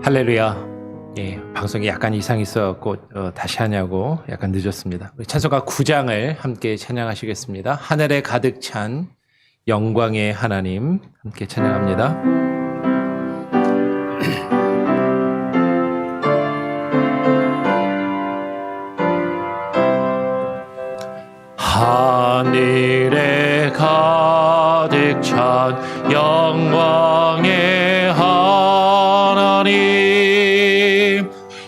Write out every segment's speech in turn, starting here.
할렐루야. 예, 방송이 약간 이상이 있어갖고 다시 하냐고 약간 늦었습니다. 우리 찬송가 9장을 함께 찬양하시겠습니다. 하늘에 가득 찬 영광의 하나님 함께 찬양합니다. 하늘에 가득 찬 영광의 하나님,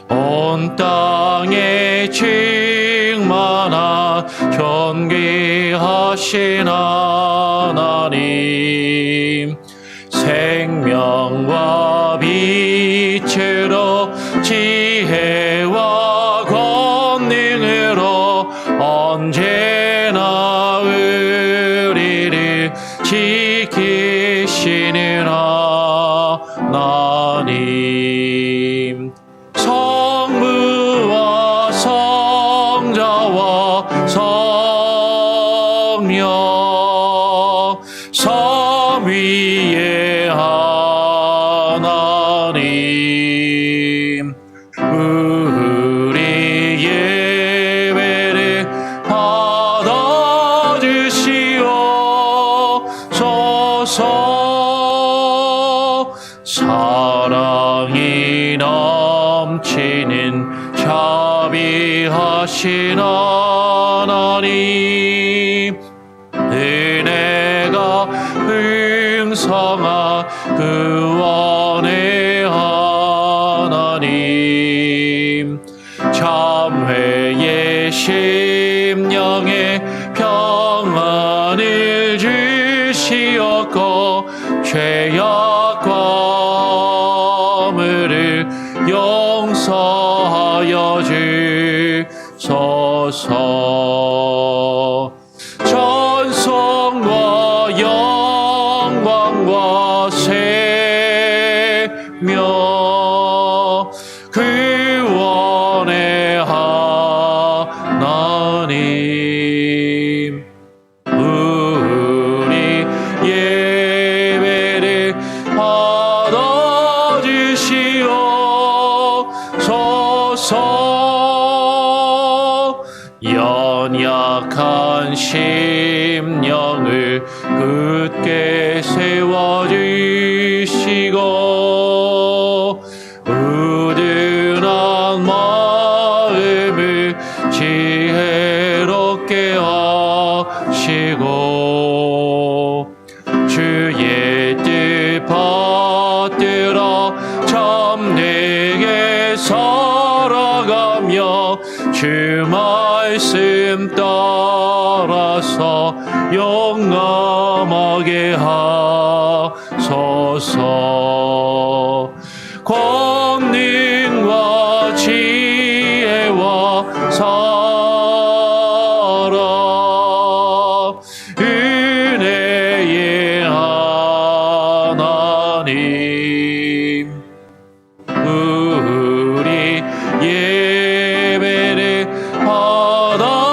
온 땅에 충만한 존귀하신 하나님, 생명과 빛으로 지혜와 권능으로 언제나 우리를 지키시는 하나님, 성부와 성자와 성령 삼위의 하나님, 우리 예배를 받아주시옵소서. 사랑이 넘치는 자비하신 하나님, 은혜가 풍성한 구원의 하나님, 참회의 심령에 평안을 주시었고 죄악과 물을 용서하여 주소서. 찬송과 영광과 생명 구원의 하나님, 우리 예배를 받아주시옵소서. 연약한 심령을 굳게 세워주시고 우둔한 마음을 지혜롭게 하시고 주의 뜻 받들어 참되게 살아가며 주 말씀 따라서 용감하게 하소서. 권능과 지혜와 사랑 은혜의 하나님, 우리 예배를 받아주시옵소서.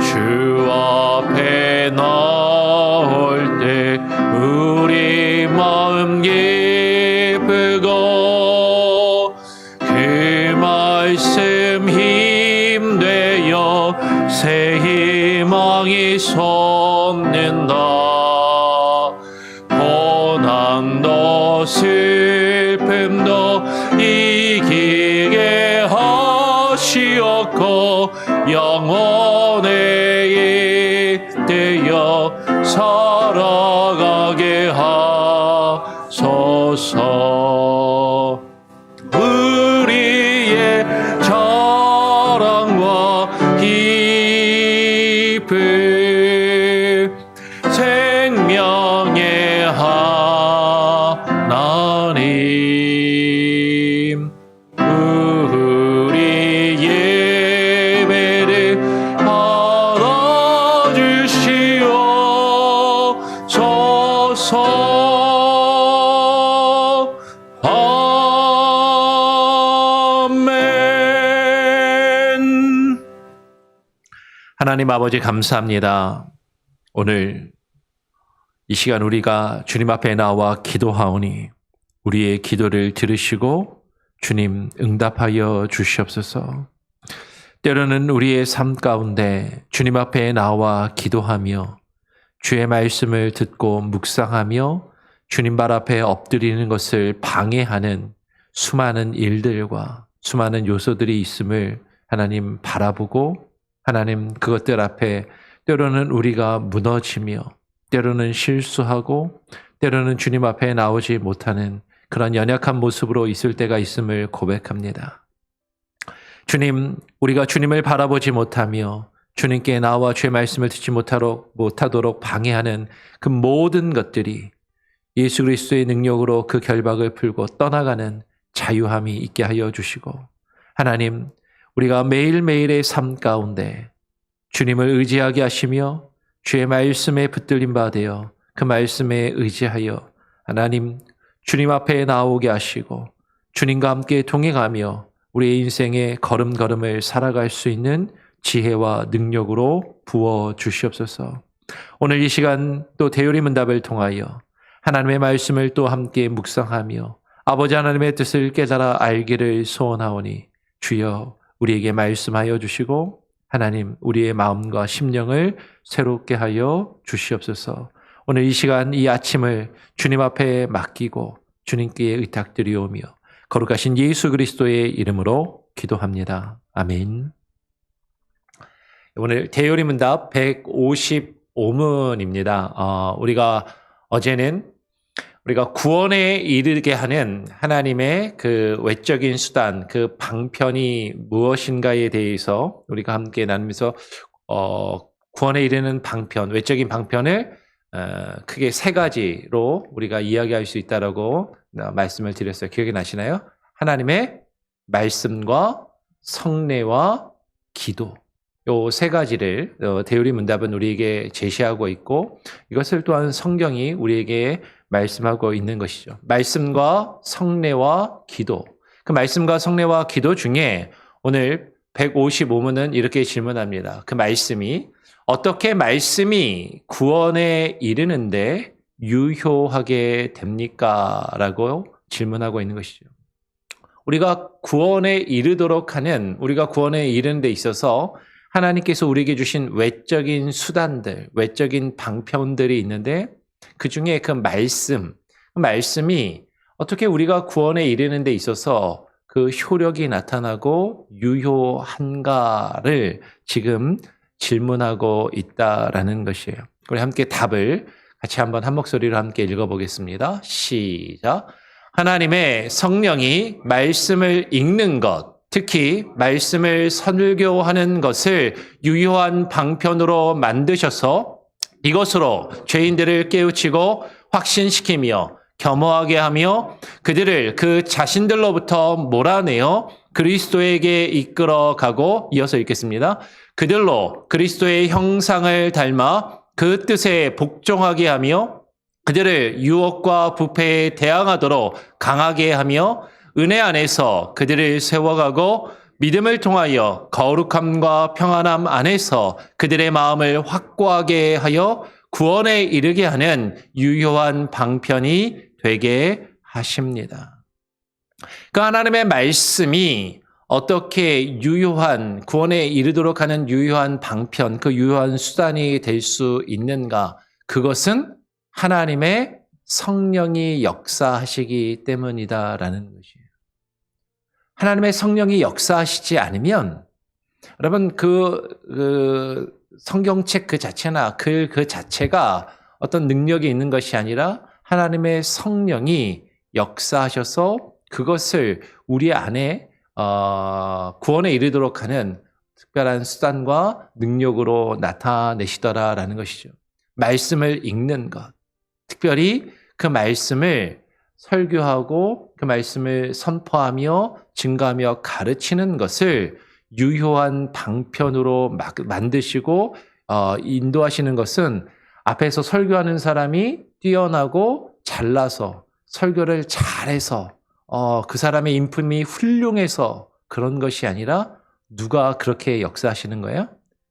주 앞에 나올 때 우리 마음 기쁘고 그 말씀 힘되어 새 희망이 솟는다. 고난도 슬픔도 이기게 하시었고 영원에 잇대어 살아가게 하소서. 우리의 자랑과 기쁨 생명의 하나님, 우리 예배를 받아주시옵소서. 아멘. 하나님 아버지 감사합니다. 오늘 이 시간 우리가 주님 앞에 나와 기도하오니 우리의 기도를 들으시고 주님 응답하여 주시옵소서. 때로는 우리의 삶 가운데 주님 앞에 나와 기도하며 주의 말씀을 듣고 묵상하며 주님 발 앞에 엎드리는 것을 방해하는 수많은 일들과 수많은 요소들이 있음을 하나님 바라보고 하나님 그것들 앞에 때로는 우리가 무너지며 때로는 실수하고 때로는 주님 앞에 나오지 못하는 그런 연약한 모습으로 있을 때가 있음을 고백합니다. 주님, 우리가 주님을 바라보지 못하며 주님께 나와 주의 말씀을 듣지 못하도록 방해하는 그 모든 것들이 예수 그리스도의 능력으로 그 결박을 풀고 떠나가는 자유함이 있게 하여 주시고 하나님, 우리가 매일매일의 삶 가운데 주님을 의지하게 하시며 주의 말씀에 붙들림 바 되어 그 말씀에 의지하여 하나님 주님 앞에 나오게 하시고 주님과 함께 동행하며 우리의 인생의 걸음걸음을 살아갈 수 있는 지혜와 능력으로 부어 주시옵소서. 오늘 이 시간 또 대요리 문답을 통하여 하나님의 말씀을 또 함께 묵상하며 아버지 하나님의 뜻을 깨달아 알기를 소원하오니 주여 우리에게 말씀하여 주시고 하나님 우리의 마음과 심령을 새롭게 하여 주시옵소서. 오늘 이 시간 이 아침을 주님 앞에 맡기고 주님께 의탁드리오며 거룩하신 예수 그리스도의 이름으로 기도합니다. 아멘. 오늘 대요리 문답 155문입니다. 우리가 어제는 우리가 구원에 이르게 하는 하나님의 그 외적인 수단, 그 방편이 무엇인가에 대해서 우리가 함께 나누면서 구원에 이르는 방편, 외적인 방편을 크게 세 가지로 우리가 이야기할 수 있다라고 말씀을 드렸어요. 기억이 나시나요? 하나님의 말씀과 성례와 기도. 요 세 가지를 대요리 문답은 우리에게 제시하고 있고 이것을 또한 성경이 우리에게 말씀하고 있는 것이죠. 말씀과 성례와 기도. 그 말씀과 성례와 기도 중에 오늘 155문은 이렇게 질문합니다. 그 말씀이 어떻게 말씀이 구원에 이르는데 유효하게 됩니까? 라고 질문하고 있는 것이죠. 우리가 구원에 이르도록 하는, 우리가 구원에 이르는 데 있어서 하나님께서 우리에게 주신 외적인 수단들, 외적인 방편들이 있는데 그 중에 그 말씀이 어떻게 우리가 구원에 이르는 데 있어서 그 효력이 나타나고 유효한가를 지금 질문하고 있다라는 것이에요. 우리 함께 답을 같이 한번 한 목소리로 함께 읽어보겠습니다. 시작. 하나님의 성령이 말씀을 읽는 것, 특히 말씀을 설교하는 것을 유효한 방편으로 만드셔서 이것으로 죄인들을 깨우치고 확신시키며 겸허하게 하며 그들을 그 자신들로부터 몰아내어 그리스도에게 이끌어가고 이어서 읽겠습니다. 그들로 그리스도의 형상을 닮아 그 뜻에 복종하게 하며 그들을 유혹과 부패에 대항하도록 강하게 하며 은혜 안에서 그들을 세워가고 믿음을 통하여 거룩함과 평안함 안에서 그들의 마음을 확고하게 하여 구원에 이르게 하는 유효한 방편이 되게 하십니다. 그 하나님의 말씀이 어떻게 유효한 구원에 이르도록 하는 유효한 방편, 그 유효한 수단이 될 수 있는가? 그것은 하나님의 성령이 역사하시기 때문이다라는 것이에요. 하나님의 성령이 역사하시지 않으면 여러분 그 성경책 그 자체나 글 그 자체가 어떤 능력이 있는 것이 아니라 하나님의 성령이 역사하셔서 그것을 우리 안에 구원에 이르도록 하는 특별한 수단과 능력으로 나타내시더라라는 것이죠. 말씀을 읽는 것, 특별히 그 말씀을 설교하고 그 말씀을 선포하며 증거하며 가르치는 것을 유효한 방편으로 만드시고 인도하시는 것은 앞에서 설교하는 사람이 뛰어나고 잘나서 설교를 잘해서 그 사람의 인품이 훌륭해서 그런 것이 아니라 누가 그렇게 역사하시는 거예요?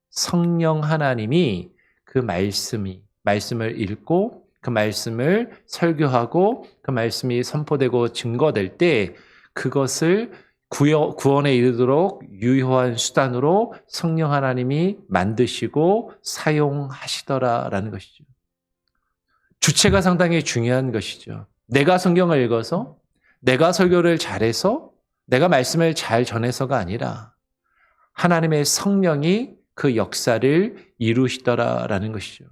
성령 하나님이 그 말씀을 읽고 그 말씀을 설교하고 그 말씀이 선포되고 증거될 때 그것을 구원에 이르도록 유효한 수단으로 성령 하나님이 만드시고 사용하시더라라는 것이죠. 주체가 상당히 중요한 것이죠. 내가 성경을 읽어서, 내가 설교를 잘해서, 내가 말씀을 잘 전해서가 아니라 하나님의 성령이 그 역사를 이루시더라라는 것이죠.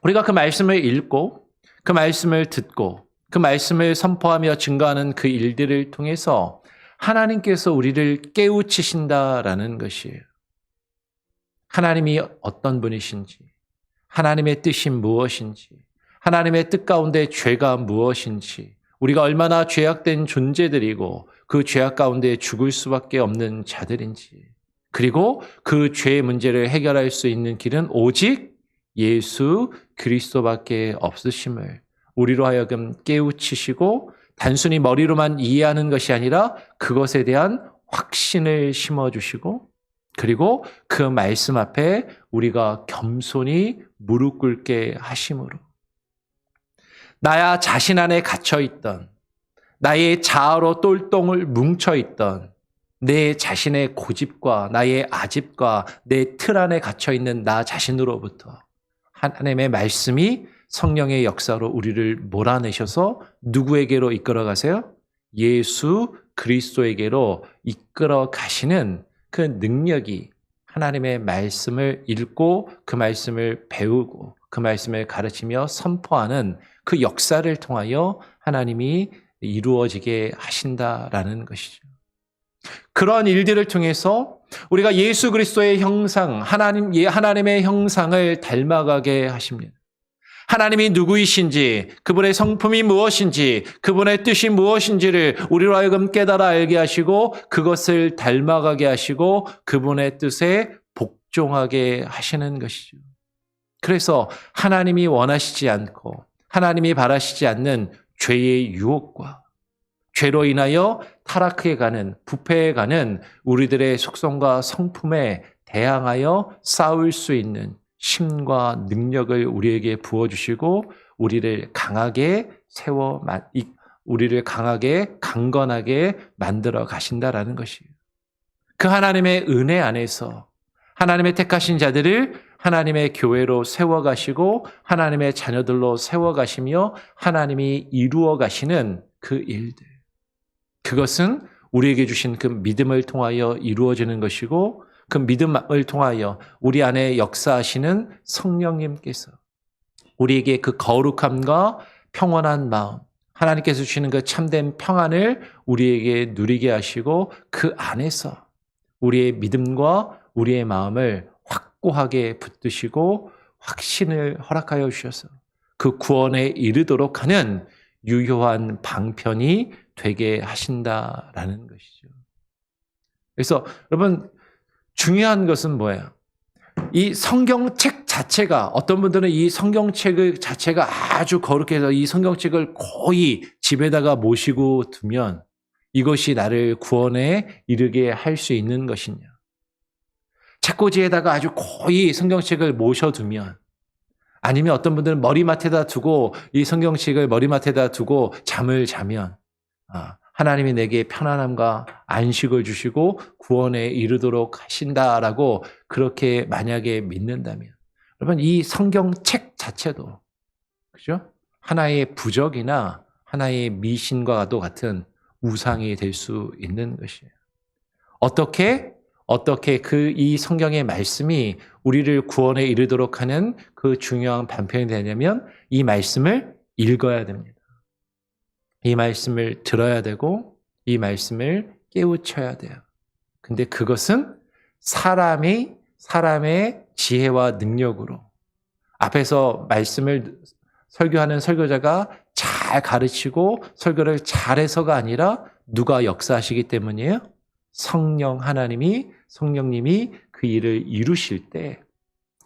우리가 그 말씀을 읽고, 그 말씀을 듣고, 그 말씀을 선포하며 증거하는 그 일들을 통해서 하나님께서 우리를 깨우치신다라는 것이에요. 하나님이 어떤 분이신지, 하나님의 뜻이 무엇인지, 하나님의 뜻 가운데 죄가 무엇인지, 우리가 얼마나 죄악된 존재들이고 그 죄악 가운데 죽을 수밖에 없는 자들인지, 그리고 그 죄의 문제를 해결할 수 있는 길은 오직 예수 그리스도밖에 없으심을 우리로 하여금 깨우치시고 단순히 머리로만 이해하는 것이 아니라 그것에 대한 확신을 심어주시고, 그리고 그 말씀 앞에 우리가 겸손히 무릎 꿇게 하심으로 나야 자신 안에 갇혀있던, 나의 자아로 똘똘 뭉쳐있던 내 자신의 고집과 나의 아집과 내 틀 안에 갇혀있는 나 자신으로부터 하나님의 말씀이 성령의 역사로 우리를 몰아내셔서 누구에게로 이끌어 가세요? 예수 그리스도에게로 이끌어 가시는 그 능력이 하나님의 말씀을 읽고 그 말씀을 배우고 그 말씀을 가르치며 선포하는 그 역사를 통하여 하나님이 이루어지게 하신다라는 것이죠. 그런 일들을 통해서 우리가 예수 그리스도의 형상, 하나님의 형상을 닮아가게 하십니다. 하나님이 누구이신지, 그분의 성품이 무엇인지, 그분의 뜻이 무엇인지를 우리로 하여금 깨달아 알게 하시고 그것을 닮아가게 하시고 그분의 뜻에 복종하게 하시는 것이죠. 그래서 하나님이 원하시지 않고 하나님이 바라시지 않는 죄의 유혹과 죄로 인하여 타락해 가는, 부패해 가는 우리들의 속성과 성품에 대항하여 싸울 수 있는 힘과 능력을 우리에게 부어주시고 우리를 강하게 우리를 강하게 강건하게 만들어 가신다라는 것이에요. 그 하나님의 은혜 안에서 하나님의 택하신 자들을 하나님의 교회로 세워가시고 하나님의 자녀들로 세워가시며 하나님이 이루어 가시는 그 일들, 그것은 우리에게 주신 그 믿음을 통하여 이루어지는 것이고 그 믿음을 통하여 우리 안에 역사하시는 성령님께서 우리에게 그 거룩함과 평온한 마음, 하나님께서 주시는 그 참된 평안을 우리에게 누리게 하시고 그 안에서 우리의 믿음과 우리의 마음을 확고하게 붙드시고 확신을 허락하여 주셔서 그 구원에 이르도록 하는 유효한 방편이 되게 하신다라는 것이죠. 그래서 여러분, 중요한 것은 뭐예요? 이 성경책 자체가, 어떤 분들은 이 성경책 자체가 아주 거룩해서 이 성경책을 거의 집에다가 모시고 두면 이것이 나를 구원에 이르게 할 수 있는 것이냐. 책꽂이에다가 아주 거의 성경책을 모셔두면, 아니면 어떤 분들은 머리맡에다 두고 이 성경책을 머리맡에다 두고 잠을 자면 하나님이 내게 편안함과 안식을 주시고 구원에 이르도록 하신다라고 그렇게 만약에 믿는다면, 여러분, 이 성경책 자체도, 그죠? 하나의 부적이나 하나의 미신과도 같은 우상이 될 수 있는 것이에요. 어떻게 이 성경의 말씀이 우리를 구원에 이르도록 하는 그 중요한 반편이 되냐면 이 말씀을 읽어야 됩니다. 이 말씀을 들어야 되고 이 말씀을 깨우쳐야 돼요. 근데 그것은 사람의 지혜와 능력으로, 앞에서 말씀을 설교하는 설교자가 잘 가르치고 설교를 잘해서가 아니라 누가 역사하시기 때문이에요? 성령님이 그 일을 이루실 때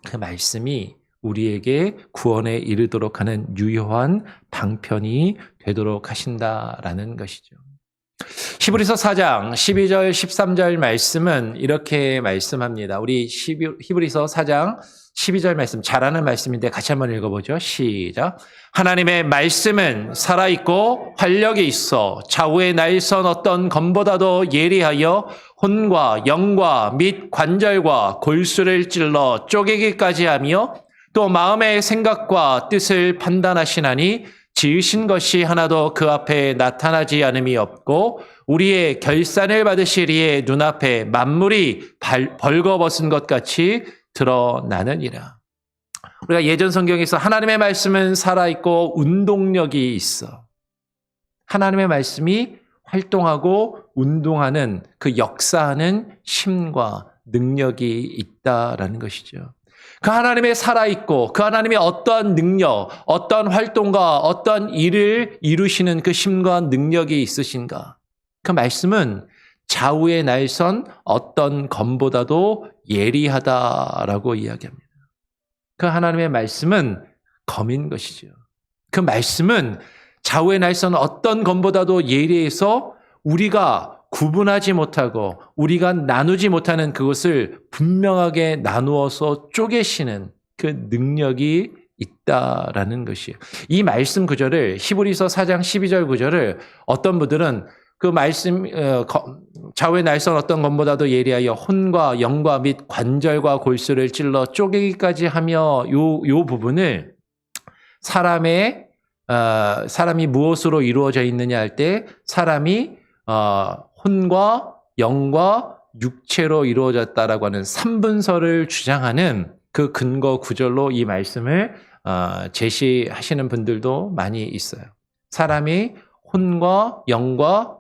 그 말씀이 우리에게 구원에 이르도록 하는 유효한 방편이 되도록 하신다라는 것이죠. 히브리서 4장 12절 13절 말씀은 이렇게 말씀합니다. 우리 히브리서 4장 12절 말씀, 잘하는 말씀인데 같이 한번 읽어보죠. 시작. 하나님의 말씀은 살아있고 활력이 있어 좌우의 날선 어떤 검보다도 예리하여 혼과 영과 및 관절과 골수를 찔러 쪼개기까지 하며 또 마음의 생각과 뜻을 판단하시나니 지으신 것이 하나도 그 앞에 나타나지 않음이 없고 우리의 결산을 받으실 이의 눈앞에 만물이 벌거벗은 것 같이 드러나느니라. 우리가 예전 성경에서 하나님의 말씀은 살아있고 운동력이 있어. 하나님의 말씀이 활동하고 운동하는 그 역사하는 힘과 능력이 있다라는 것이죠. 그 하나님의 살아있고 그 하나님의 어떠한 능력, 어떠한 활동과 어떠한 일을 이루시는 그 힘과 능력이 있으신가? 그 말씀은 좌우의 날선 어떤 검보다도 예리하다라고 이야기합니다. 그 하나님의 말씀은 검인 것이죠. 그 말씀은 좌우의 날선 어떤 검보다도 예리해서 우리가 구분하지 못하고 우리가 나누지 못하는 그것을 분명하게 나누어서 쪼개시는 그 능력이 있다라는 것이에요. 이 말씀 구절을 히브리서 4장 12절 구절을 어떤 분들은 그 말씀 좌우의 날선 어떤 것보다도 예리하여 혼과 영과 및 관절과 골수를 찔러 쪼개기까지 하며 요 부분을 사람이 무엇으로 이루어져 있느냐 할 때 사람이 혼과 영과 육체로 이루어졌다라고 하는 삼분설을 주장하는 그 근거 구절로 이 말씀을 제시하시는 분들도 많이 있어요. 사람이 혼과 영과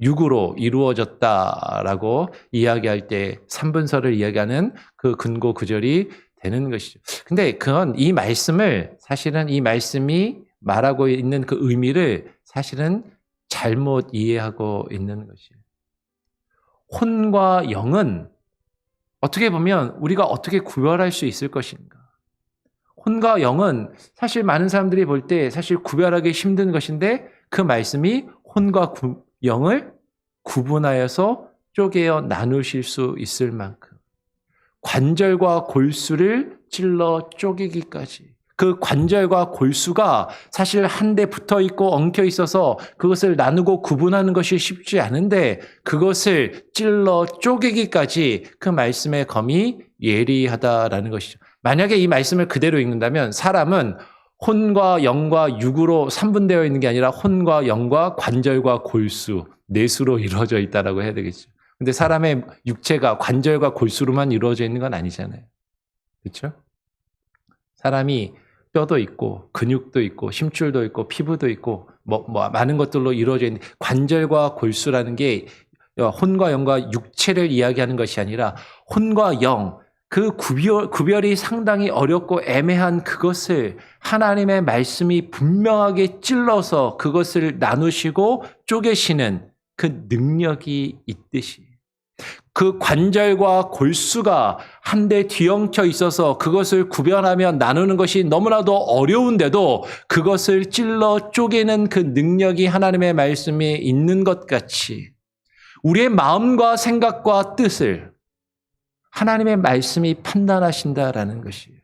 육으로 이루어졌다라고 이야기할 때 삼분설을 이야기하는 그 근거 구절이 되는 것이죠. 근데 그건 이 말씀을 사실은 이 말씀이 말하고 있는 그 의미를 사실은 잘못 이해하고 있는 것이에요. 혼과 영은 어떻게 보면 우리가 어떻게 구별할 수 있을 것인가? 혼과 영은 사실 많은 사람들이 볼 때 사실 구별하기 힘든 것인데 그 말씀이 혼과 영을 구분하여서 쪼개어 나누실 수 있을 만큼 관절과 골수를 찔러 쪼개기까지 그 관절과 골수가 사실 한데 붙어 있고 엉켜 있어서 그것을 나누고 구분하는 것이 쉽지 않은데 그것을 찔러 쪼개기까지 그 말씀의 검이 예리하다라는 것이죠. 만약에 이 말씀을 그대로 읽는다면 사람은 혼과 영과 육으로 삼분되어 있는 게 아니라 혼과 영과 관절과 골수, 넷으로 이루어져 있다라고 해야 되겠죠. 근데 사람의 육체가 관절과 골수로만 이루어져 있는 건 아니잖아요. 그렇죠? 사람이 뼈도 있고 근육도 있고 심줄도 있고 피부도 있고 많은 것들로 이루어져 있는 관절과 골수라는 게 혼과 영과 육체를 이야기하는 것이 아니라 혼과 영, 그 구별이 상당히 어렵고 애매한 그것을 하나님의 말씀이 분명하게 찔러서 그것을 나누시고 쪼개시는 그 능력이 있듯이 그 관절과 골수가 한데 뒤엉켜 있어서 그것을 구별하며 나누는 것이 너무나도 어려운데도 그것을 찔러 쪼개는 그 능력이 하나님의 말씀에 있는 것 같이 우리의 마음과 생각과 뜻을 하나님의 말씀이 판단하신다라는 것이에요.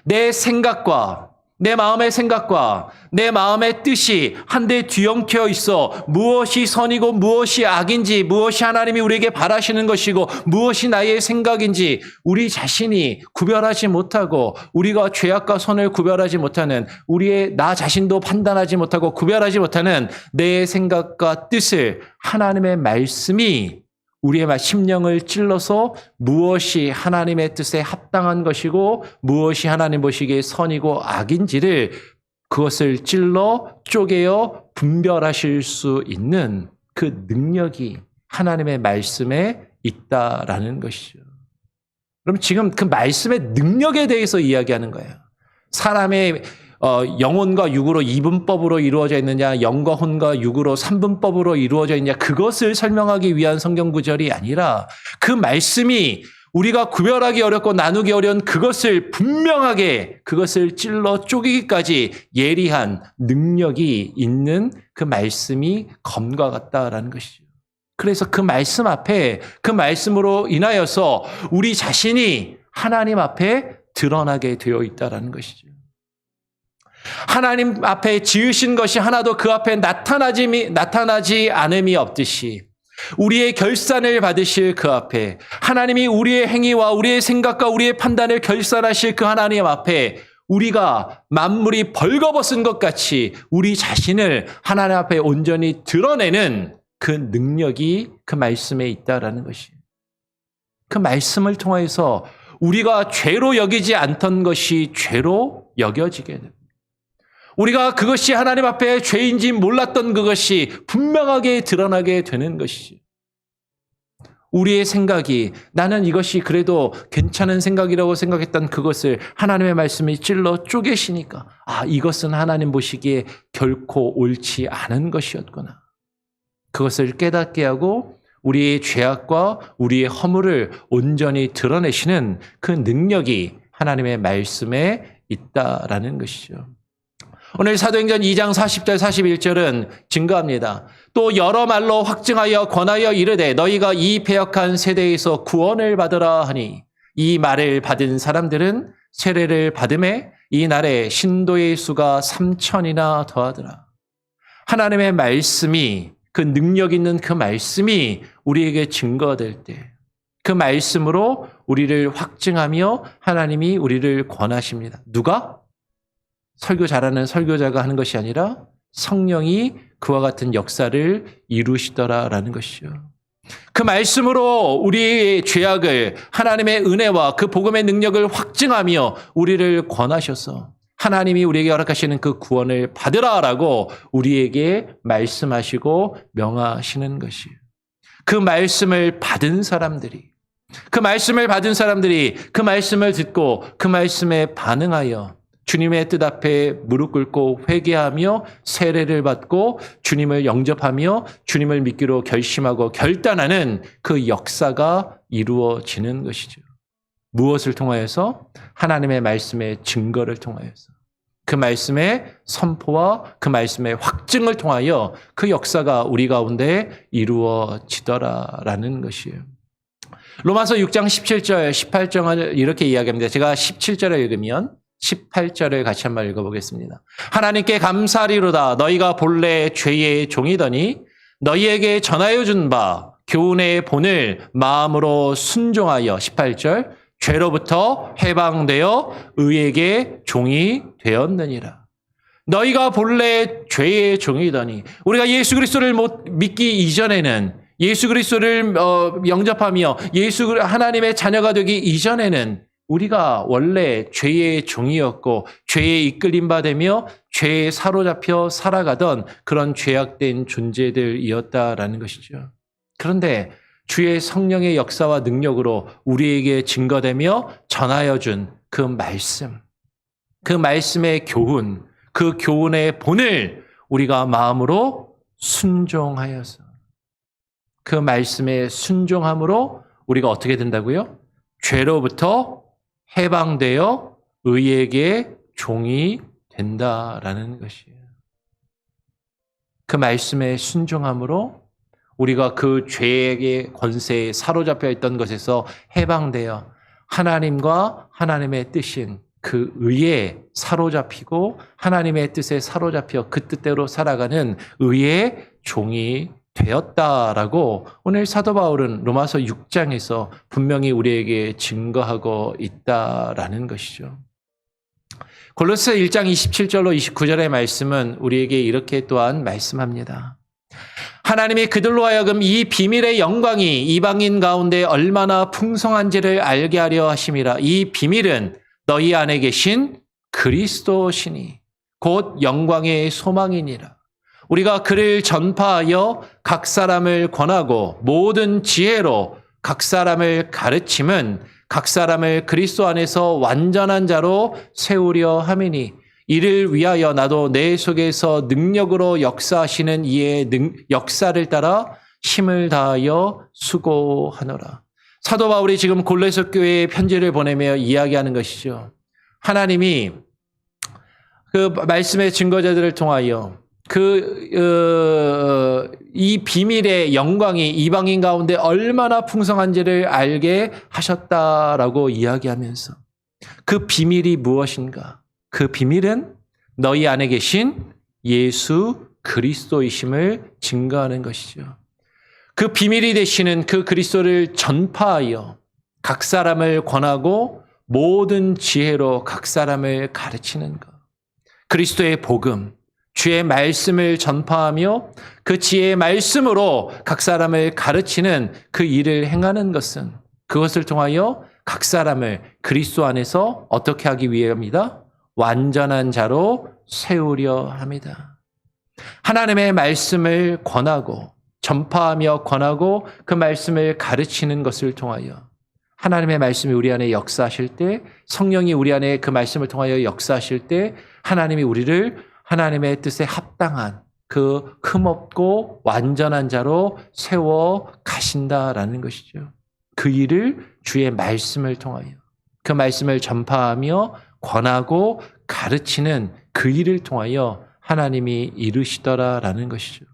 내 생각과 내 마음의 생각과 내 마음의 뜻이 한데 뒤엉켜 있어 무엇이 선이고 무엇이 악인지 무엇이 하나님이 우리에게 바라시는 것이고 무엇이 나의 생각인지 우리 자신이 구별하지 못하고 우리가 죄악과 선을 구별하지 못하는 우리의 나 자신도 판단하지 못하고 구별하지 못하는 내 생각과 뜻을 하나님의 말씀이 우리의 심령을 찔러서 무엇이 하나님의 뜻에 합당한 것이고 무엇이 하나님 보시기에 선이고 악인지를 그것을 찔러 쪼개어 분별하실 수 있는 그 능력이 하나님의 말씀에 있다라는 것이죠. 그럼 지금 그 말씀의 능력에 대해서 이야기하는 거예요. 사람의 영혼과 육으로 이분법으로 이루어져 있느냐, 영과 혼과 육으로 삼분법으로 이루어져 있느냐, 그것을 설명하기 위한 성경 구절이 아니라 그 말씀이 우리가 구별하기 어렵고 나누기 어려운 그것을 분명하게 그것을 찔러 쪼개기까지 예리한 능력이 있는 그 말씀이 검과 같다라는 것이죠. 그래서 그 말씀 앞에 그 말씀으로 인하여서 우리 자신이 하나님 앞에 드러나게 되어 있다라는 것이죠. 하나님 앞에 지으신 것이 하나도 그 앞에 나타나지 않음이 없듯이 우리의 결산을 받으실 그 앞에 하나님이 우리의 행위와 우리의 생각과 우리의 판단을 결산하실 그 하나님 앞에 우리가 만물이 벌거벗은 것 같이 우리 자신을 하나님 앞에 온전히 드러내는 그 능력이 그 말씀에 있다라는 것이. 그 말씀을 통해서 우리가 죄로 여기지 않던 것이 죄로 여겨지게 됩니다. 우리가 그것이 하나님 앞에 죄인지 몰랐던 그것이 분명하게 드러나게 되는 것이지. 우리의 생각이 나는 이것이 그래도 괜찮은 생각이라고 생각했던 그것을 하나님의 말씀이 찔러 쪼개시니까 이것은 하나님 보시기에 결코 옳지 않은 것이었구나. 그것을 깨닫게 하고 우리의 죄악과 우리의 허물을 온전히 드러내시는 그 능력이 하나님의 말씀에 있다라는 것이죠. 오늘 사도행전 2장 40절 41절은 증거합니다. 또 여러 말로 확증하여 권하여 이르되 너희가 이 패역한 세대에서 구원을 받으라 하니 이 말을 받은 사람들은 세례를 받음에 이 날에 신도의 수가 3,000이나 더하더라. 하나님의 말씀이 그 능력 있는 그 말씀이 우리에게 증거될 때 그 말씀으로 우리를 확증하며 하나님이 우리를 권하십니다. 누가? 설교 잘하는 설교자가 하는 것이 아니라 성령이 그와 같은 역사를 이루시더라라는 것이죠. 그 말씀으로 우리의 죄악을 하나님의 은혜와 그 복음의 능력을 확증하며 우리를 권하셔서 하나님이 우리에게 허락하시는 그 구원을 받으라라고 우리에게 말씀하시고 명하시는 것이에요. 그 말씀을 받은 사람들이 그 말씀을 듣고 그 말씀에 반응하여 주님의 뜻 앞에 무릎 꿇고 회개하며 세례를 받고 주님을 영접하며 주님을 믿기로 결심하고 결단하는 그 역사가 이루어지는 것이죠. 무엇을 통하여서? 하나님의 말씀의 증거를 통하여서. 그 말씀의 선포와 그 말씀의 확증을 통하여 그 역사가 우리 가운데 이루어지더라라는 것이에요. 로마서 6장 17절, 18절을 이렇게 이야기합니다. 제가 17절을 읽으면 18절을 같이 한번 읽어보겠습니다. 하나님께 감사하리로다. 너희가 본래 죄의 종이더니 너희에게 전하여 준 바 교훈의 본을 마음으로 순종하여 18절 죄로부터 해방되어 의에게 종이 되었느니라. 너희가 본래 죄의 종이더니 우리가 예수 그리스도를 믿기 이전에는 예수 그리스도를 영접하며 하나님의 자녀가 되기 이전에는 우리가 원래 죄의 종이었고 죄에 이끌림 받으며 죄에 사로잡혀 살아가던 그런 죄악된 존재들이었다라는 것이죠. 그런데 주의 성령의 역사와 능력으로 우리에게 증거되며 전하여 준 그 말씀, 그 말씀의 교훈, 그 교훈의 본을 우리가 마음으로 순종하여서 그 말씀에 순종함으로 우리가 어떻게 된다고요? 죄로부터 해방되어 의에게 종이 된다라는 것이에요. 그 말씀에 순종함으로 우리가 그 죄의 권세에 사로잡혀 있던 것에서 해방되어 하나님과 하나님의 뜻인 그 의에 사로잡히고 하나님의 뜻에 사로잡혀 그 뜻대로 살아가는 의의 종이 되었다라고 오늘 사도 바울은 로마서 6장에서 분명히 우리에게 증거하고 있다라는 것이죠. 골로새 1장 27절로 29절의 말씀은 우리에게 이렇게 또한 말씀합니다. 하나님이 그들로 하여금 이 비밀의 영광이 이방인 가운데 얼마나 풍성한지를 알게 하려 하심이라. 이 비밀은 너희 안에 계신 그리스도시니 곧 영광의 소망이니라. 우리가 그를 전파하여 각 사람을 권하고 모든 지혜로 각 사람을 가르침은 각 사람을 그리스도 안에서 완전한 자로 세우려 함이니 이를 위하여 나도 내 속에서 능력으로 역사하시는 이의 역사를 따라 힘을 다하여 수고하노라. 사도 바울이 지금 골로새 교회에 편지를 보내며 이야기하는 것이죠. 하나님이 그 말씀의 증거자들을 통하여 이 비밀의 영광이 이방인 가운데 얼마나 풍성한지를 알게 하셨다라고 이야기하면서 그 비밀이 무엇인가? 그 비밀은 너희 안에 계신 예수 그리스도이심을 증거하는 것이죠. 그 비밀이 되시는 그 그리스도를 전파하여 각 사람을 권하고 모든 지혜로 각 사람을 가르치는 것. 그리스도의 복음, 주의 말씀을 전파하며 그 지혜의 말씀으로 각 사람을 가르치는 그 일을 행하는 것은 그것을 통하여 각 사람을 그리스도 안에서 어떻게 하기 위함이다? 완전한 자로 세우려 합니다. 하나님의 말씀을 권하고 전파하며 권하고 그 말씀을 가르치는 것을 통하여 하나님의 말씀이 우리 안에 역사하실 때, 성령이 우리 안에 그 말씀을 통하여 역사하실 때 하나님이 우리를 하나님의 뜻에 합당한 그 흠없고 완전한 자로 세워 가신다라는 것이죠. 그 일을 주의 말씀을 통하여 그 말씀을 전파하며 권하고 가르치는 그 일을 통하여 하나님이 이루시더라라는 것이죠.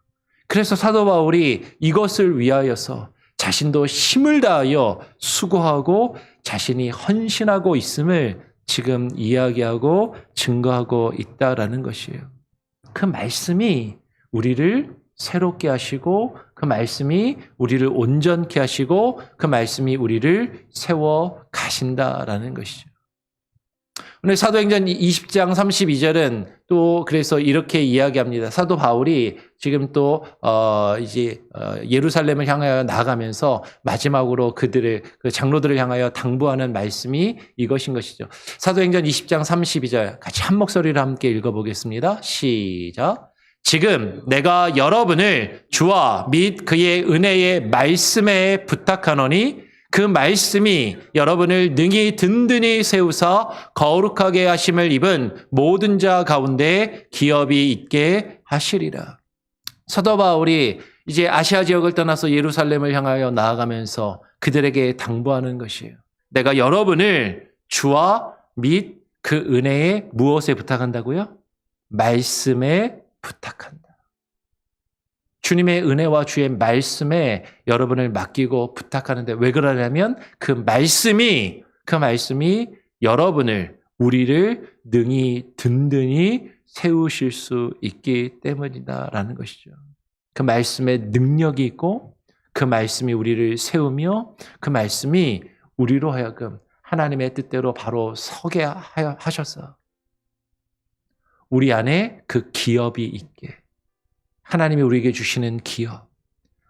그래서 사도 바울이 이것을 위하여서 자신도 힘을 다하여 수고하고 자신이 헌신하고 있음을 지금 이야기하고 증거하고 있다라는 것이에요. 그 말씀이 우리를 새롭게 하시고 그 말씀이 우리를 온전케 하시고 그 말씀이 우리를 세워 가신다라는 것이죠. 오늘 사도행전 20장 32절은 또 그래서 이렇게 이야기합니다. 사도 바울이 지금 또 예루살렘을 향하여 나아가면서 마지막으로 그들을 그 장로들을 향하여 당부하는 말씀이 이것인 것이죠. 사도행전 20장 32절 같이 한 목소리로 함께 읽어보겠습니다. 시작. 지금 내가 여러분을 주와 및 그의 은혜의 말씀에 부탁하노니 그 말씀이 여러분을 능히 든든히 세우사 거룩하게 하심을 입은 모든 자 가운데 기업이 있게 하시리라. 사도 바울이 이제 아시아 지역을 떠나서 예루살렘을 향하여 나아가면서 그들에게 당부하는 것이에요. 내가 여러분을 주와 및 그 은혜에 무엇에 부탁한다고요? 말씀에 부탁한다. 주님의 은혜와 주의 말씀에 여러분을 맡기고 부탁하는데 왜 그러냐면 그 말씀이 여러분을 우리를 능히 든든히 세우실 수 있기 때문이다라는 것이죠. 그 말씀에 능력이 있고 그 말씀이 우리를 세우며 그 말씀이 우리로 하여금 하나님의 뜻대로 바로 서게 하셔서 우리 안에 그 기업이 있게 하나님이 우리에게 주시는 기업,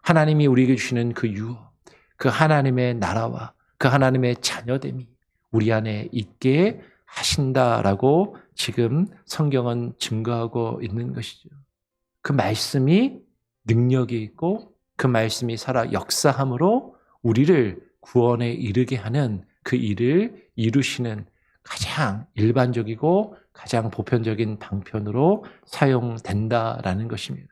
하나님이 우리에게 주시는 그 유업, 그 하나님의 나라와 그 하나님의 자녀됨이 우리 안에 있게 하신다라고 지금 성경은 증거하고 있는 것이죠. 그 말씀이 능력이 있고 그 말씀이 살아 역사함으로 우리를 구원에 이르게 하는 그 일을 이루시는 가장 일반적이고 가장 보편적인 방편으로 사용된다라는 것입니다.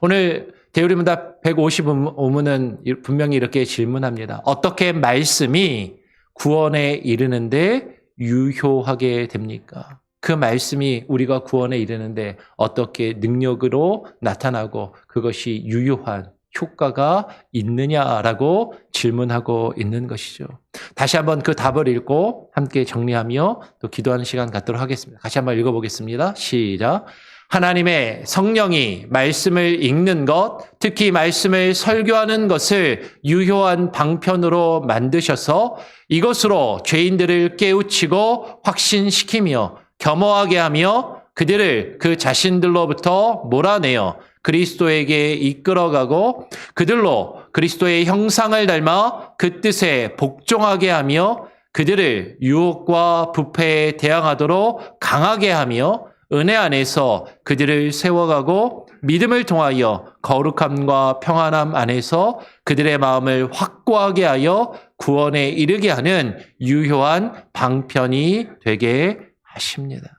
오늘 대우리문답 155문은 분명히 이렇게 질문합니다. 어떻게 말씀이 구원에 이르는데 유효하게 됩니까? 그 말씀이 우리가 구원에 이르는데 어떻게 능력으로 나타나고 그것이 유효한 효과가 있느냐라고 질문하고 있는 것이죠. 다시 한번 그 답을 읽고 함께 정리하며 또 기도하는 시간 갖도록 하겠습니다. 같이 한번 읽어보겠습니다. 시작. 하나님의 성령이 말씀을 읽는 것, 특히 말씀을 설교하는 것을 유효한 방편으로 만드셔서 이것으로 죄인들을 깨우치고 확신시키며 겸허하게 하며 그들을 그 자신들로부터 몰아내어 그리스도에게 이끌어가고 그들로 그리스도의 형상을 닮아 그 뜻에 복종하게 하며 그들을 유혹과 부패에 대항하도록 강하게 하며 은혜 안에서 그들을 세워가고 믿음을 통하여 거룩함과 평안함 안에서 그들의 마음을 확고하게 하여 구원에 이르게 하는 유효한 방편이 되게 하십니다.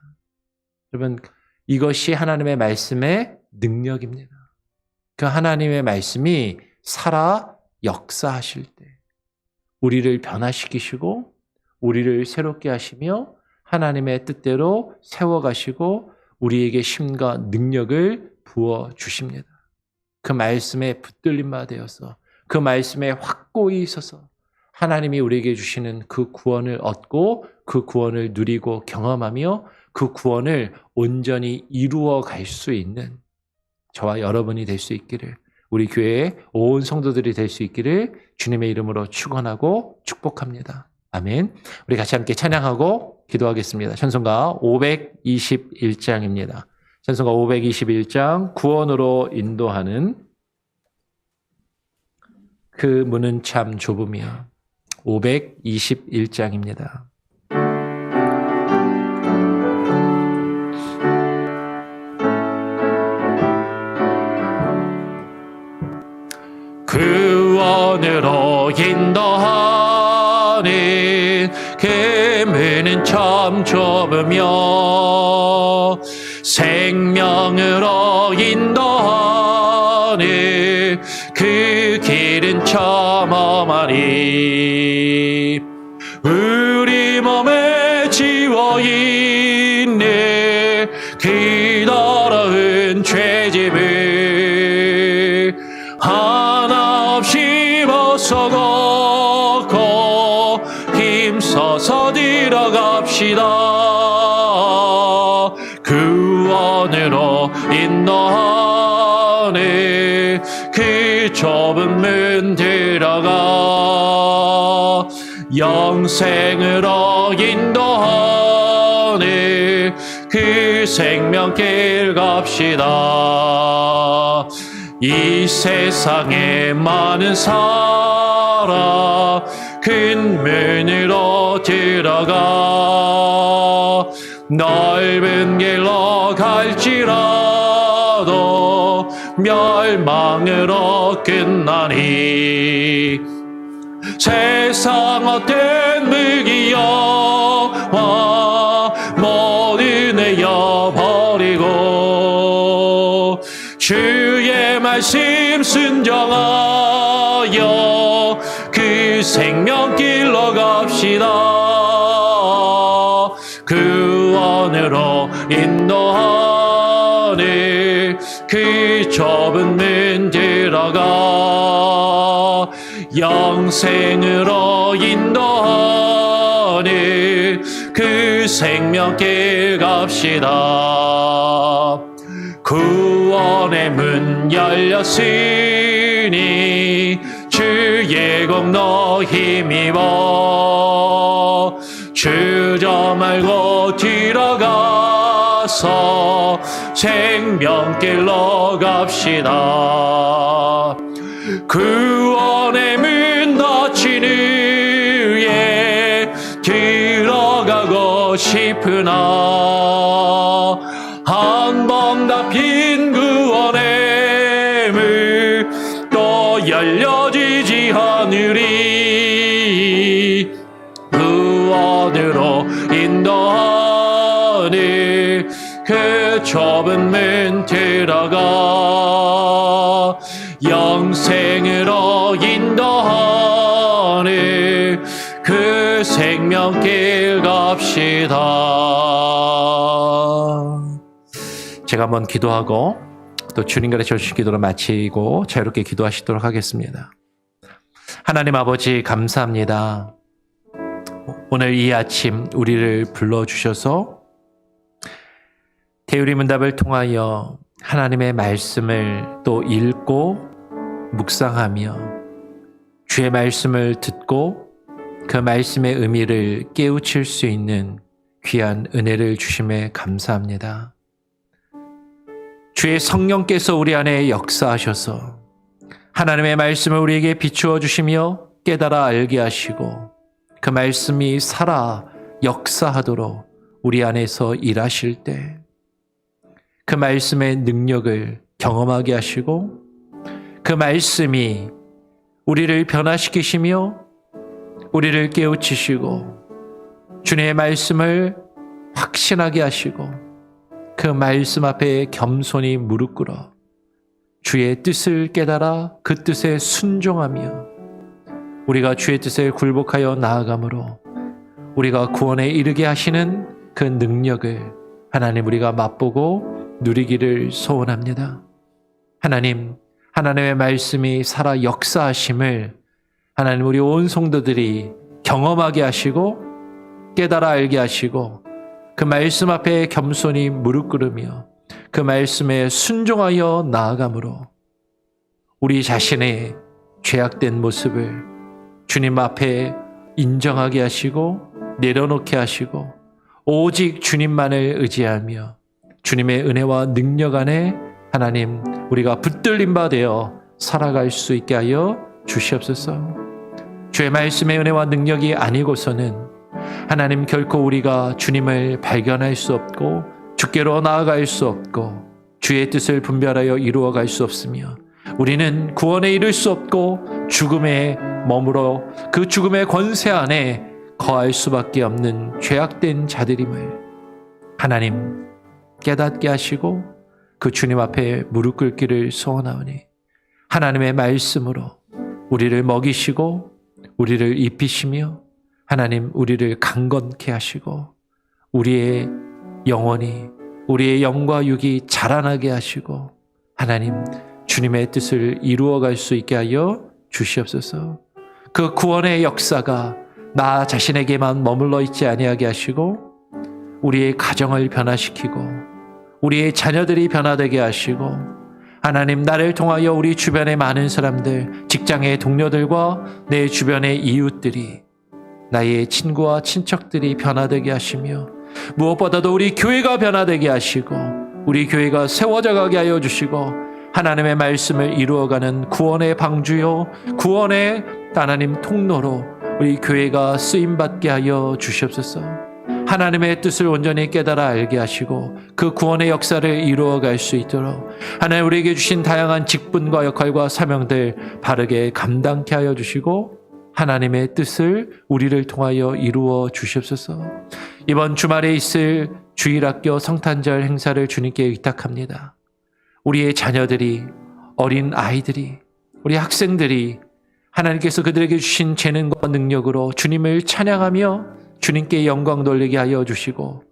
여러분, 이것이 하나님의 말씀의 능력입니다. 그 하나님의 말씀이 살아 역사하실 때 우리를 변화시키시고 우리를 새롭게 하시며 하나님의 뜻대로 세워가시고 우리에게 힘과 능력을 부어 주십니다. 그 말씀에 붙들림마 되어서 그 말씀에 확고히 있어서 하나님이 우리에게 주시는 그 구원을 얻고 그 구원을 누리고 경험하며 그 구원을 온전히 이루어 갈 수 있는 저와 여러분이 될 수 있기를, 우리 교회의 온 성도들이 될 수 있기를 주님의 이름으로 축원하고 축복합니다. 아멘. 우리 같이 함께 찬양하고 기도하겠습니다. 찬송가 521장입니다. 찬송가 521장, 구원으로 인도하는 그 문은 참 좁으며, 521장입니다. 구원으로 인도하는 그 문은 참 좁으며 생명으로 인도하는 그 길은 참 험하니 우리 몸에 지워있는 그 더러운 죄짐을 하나 없이 벗어놓고 힘써서 들어갑시다. 구원으로 인도하는 그 좁은 문 들어가 영생으로 인도하는 그 생명길 갑시다. 이 세상에 많은 사람 큰 문으로 들어가 넓은 길로 갈지라도 멸망으로 끝나니 세상 어떤 무기여와 모든 내어버리고 주의 말씀 순종하여 그 생명길로 갑시다. 구원으로 인도하는 그 좁은 문 들어가 영생으로 인도하는 그 생명길 갑시다. 구원의 문 열렸으니 주의 공로 힘입어 주저 말고 들어가서 생명길로 갑시다. 구원의 문 닫힌 후에 들어가고 싶으나 한 번 닫힌 구원의 문 또 열려지지 않으리. 구원으로 인도하는 그 좁은 문 들어가 영생으로 인도하는 그 생명길 갑시다. 제가 한번 기도하고 또 주님 가르쳐 주신 기도를 마치고 자유롭게 기도하시도록 하겠습니다. 하나님 아버지 감사합니다. 오늘 이 아침 우리를 불러주셔서 대우리 문답을 통하여 하나님의 말씀을 또 읽고 묵상하며 주의 말씀을 듣고 그 말씀의 의미를 깨우칠 수 있는 귀한 은혜를 주심에 감사합니다. 주의 성령께서 우리 안에 역사하셔서 하나님의 말씀을 우리에게 비추어 주시며 깨달아 알게 하시고 그 말씀이 살아 역사하도록 우리 안에서 일하실 때 그 말씀의 능력을 경험하게 하시고 그 말씀이 우리를 변화시키시며 우리를 깨우치시고 주님의 말씀을 확신하게 하시고 그 말씀 앞에 겸손히 무릎 꿇어 주의 뜻을 깨달아 그 뜻에 순종하며 우리가 주의 뜻에 굴복하여 나아감으로 우리가 구원에 이르게 하시는 그 능력을 하나님 우리가 맛보고 누리기를 소원합니다. 하나님, 하나님의 말씀이 살아 역사하심을 하나님 우리 온 성도들이 경험하게 하시고 깨달아 알게 하시고 그 말씀 앞에 겸손히 무릎 꿇으며 그 말씀에 순종하여 나아감으로 우리 자신의 죄악된 모습을 주님 앞에 인정하게 하시고 내려놓게 하시고 오직 주님만을 의지하며 주님의 은혜와 능력 안에 하나님 우리가 붙들림 바 되어 살아갈 수 있게 하여 주시옵소서. 주의 말씀의 은혜와 능력이 아니고서는 하나님 결코 우리가 주님을 발견할 수 없고 주께로 나아갈 수 없고 주의 뜻을 분별하여 이루어갈 수 없으며 우리는 구원에 이를 수 없고 죽음에 머물러 그 죽음의 권세 안에 거할 수밖에 없는 죄악된 자들임을 하나님 깨닫게 하시고 그 주님 앞에 무릎 꿇기를 소원하오니 하나님의 말씀으로 우리를 먹이시고 우리를 입히시며 하나님 우리를 강건케 하시고 우리의 영혼이 우리의 영과 육이 자라나게 하시고 하나님 주님의 뜻을 이루어갈 수 있게 하여 주시옵소서. 그 구원의 역사가 나 자신에게만 머물러 있지 아니하게 하시고 우리의 가정을 변화시키고 우리의 자녀들이 변화되게 하시고 하나님 나를 통하여 우리 주변의 많은 사람들, 직장의 동료들과 내 주변의 이웃들이 나의 친구와 친척들이 변화되게 하시며 무엇보다도 우리 교회가 변화되게 하시고 우리 교회가 세워져 가게 하여 주시고 하나님의 말씀을 이루어가는 구원의 방주요 구원의 하나님 통로로 우리 교회가 쓰임받게 하여 주시옵소서. 하나님의 뜻을 온전히 깨달아 알게 하시고 그 구원의 역사를 이루어갈 수 있도록 하나님 우리에게 주신 다양한 직분과 역할과 사명들 바르게 감당케 하여 주시고 하나님의 뜻을 우리를 통하여 이루어 주시옵소서. 이번 주말에 있을 주일학교 성탄절 행사를 주님께 의탁합니다. 우리의 자녀들이, 어린 아이들이, 우리 학생들이 하나님께서 그들에게 주신 재능과 능력으로 주님을 찬양하며 주님께 영광 돌리게 하여 주시고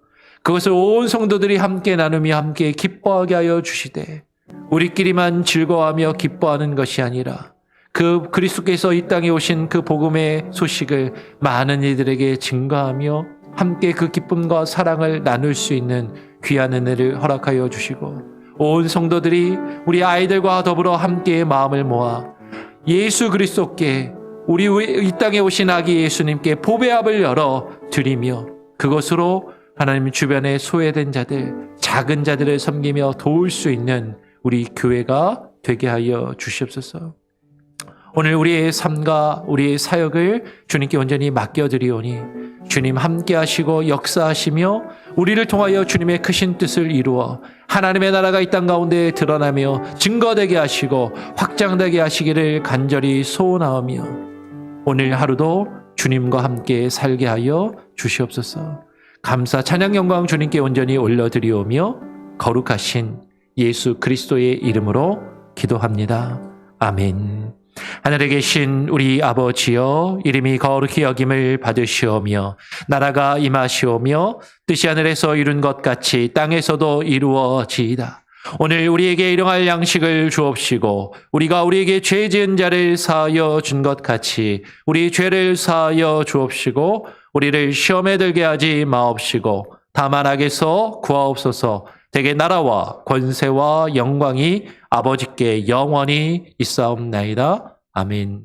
그것을 온 성도들이 함께 나누며 함께 기뻐하게 하여 주시되 우리끼리만 즐거워하며 기뻐하는 것이 아니라 그 그리스도께서 이 땅에 오신 그 복음의 소식을 많은 이들에게 증거하며 함께 그 기쁨과 사랑을 나눌 수 있는 귀한 은혜를 허락하여 주시고 온 성도들이 우리 아이들과 더불어 함께 마음을 모아 예수 그리스도께 우리 이 땅에 오신 아기 예수님께 보배합을 열어 드리며 그것으로 하나님 주변에 소외된 자들, 작은 자들을 섬기며 도울 수 있는 우리 교회가 되게 하여 주시옵소서. 오늘 우리의 삶과 우리의 사역을 주님께 온전히 맡겨드리오니 주님 함께 하시고 역사하시며 우리를 통하여 주님의 크신 뜻을 이루어 하나님의 나라가 이 땅 가운데 드러나며 증거되게 하시고 확장되게 하시기를 간절히 소원하오며 오늘 하루도 주님과 함께 살게 하여 주시옵소서. 감사 찬양 영광 주님께 온전히 올려드리오며 거룩하신 예수 그리스도의 이름으로 기도합니다. 아멘. 하늘에 계신 우리 아버지여 이름이 거룩히 여김을 받으시오며 나라가 임하시오며 뜻이 하늘에서 이룬 것 같이 땅에서도 이루어지이다. 오늘 우리에게 일용할 양식을 주옵시고 우리가 우리에게 죄 지은 자를 사하여 준 것 같이 우리 죄를 사하여 주옵시고 우리를 시험에 들게 하지 마옵시고 다만 악에서 구하옵소서. 대개 나라와 권세와 영광이 아버지께 영원히 있사옵나이다. 아멘.